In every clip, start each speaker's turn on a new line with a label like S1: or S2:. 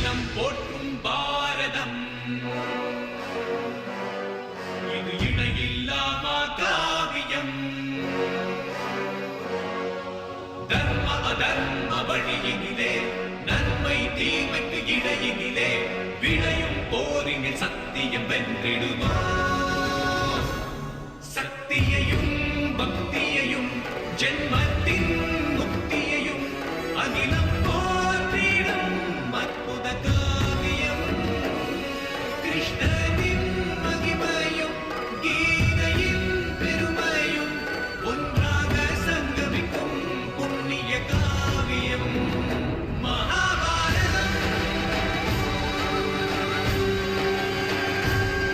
S1: அகிலம் போற்றும் பாரதம் இது இணையில்லாமா காவியம் தர்ம அதர்ம வழியினிலே நன்மை தீமைக்கு இடையினிலே விளையும் போரினில் சத்தியம் வென்றிடுமா சக்தியையும் பக்தியையும் ஜென்மத்தின் முக்தியையும் அகிலம் போற்றிடும் அற்புத காவியம் கிருஷ்ணனின் மகிமையும் கீதையின் பெருமையும் ஒன்றாக சங்கமிக்கும் புண்ணிய காவியம் மகாபாரதம்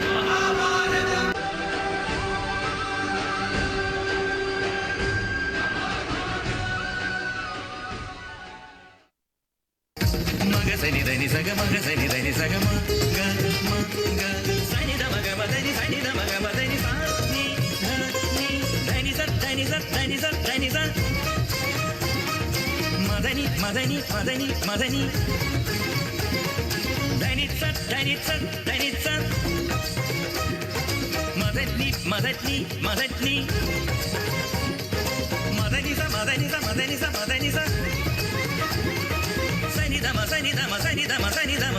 S1: மகாபாரதம்
S2: மகசனி தனி சக மகசனி தனி சக மக மக சனித மக மதனி சனித மக மதனி சானி நீ தனி ச தனி ச தனி ச தனி ச மதனி மதனி மதனி மதனி தனி ச தனி ச தனி ச மதனி மதனி மதனி மதனி ச மதனி ச மதனி ச மதனி ச சனிதம சனிதம சனிதம சனிதம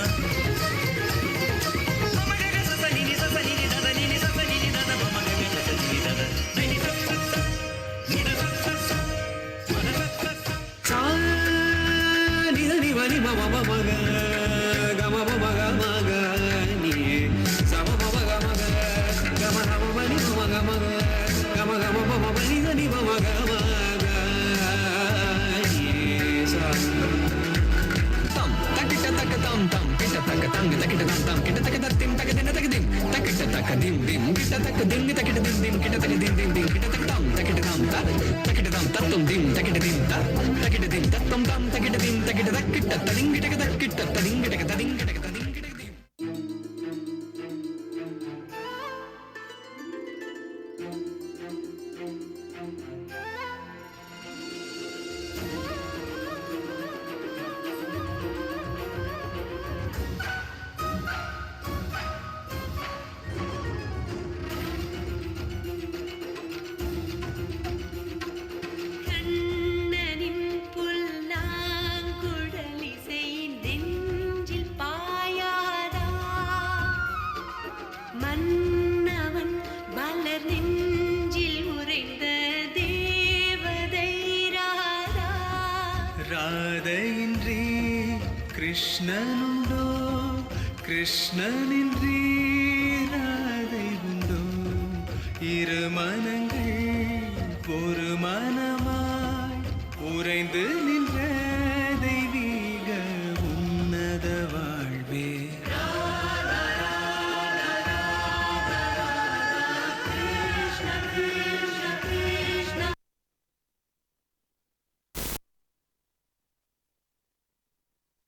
S2: மமகக சசனினி சசனினி ததனினி சசனினி தத மமகக சசனினி தத நைனி சசச நித சசச மத சசச
S3: சானி தனி வனி மம மமக கம மமக மக நீ சம மமக மக கம நம வனி மமக மக கம கம மம வனி தனி மமக மக நீ சா tam tam kita tak tang kita kita tam tam kita tak tim tak din tak dim tak kita tak dim dim kita tak dim tak kita dim dim kita tak dim dim dim kita tak tam tak kita tam tak kita tam tatum dim tak kita dim tak kita dim tatum tam tak kita dim tak kita tak kita tading kita tak kita tading kita tading kita tading kita dim
S4: கண்ணனின் புல்லாங்குழலிசை நெஞ்சில் பாயாதா மன்னவன் மலர் நெஞ்சில் உறைந்த தேவதை ராதா
S3: ராதையின்றி கிருஷ்ணனுண்டோ கிருஷ்ணனின்றி ராதை உண்டோ இரு மனங்கள் ஒரு மனமாய் உறைந்து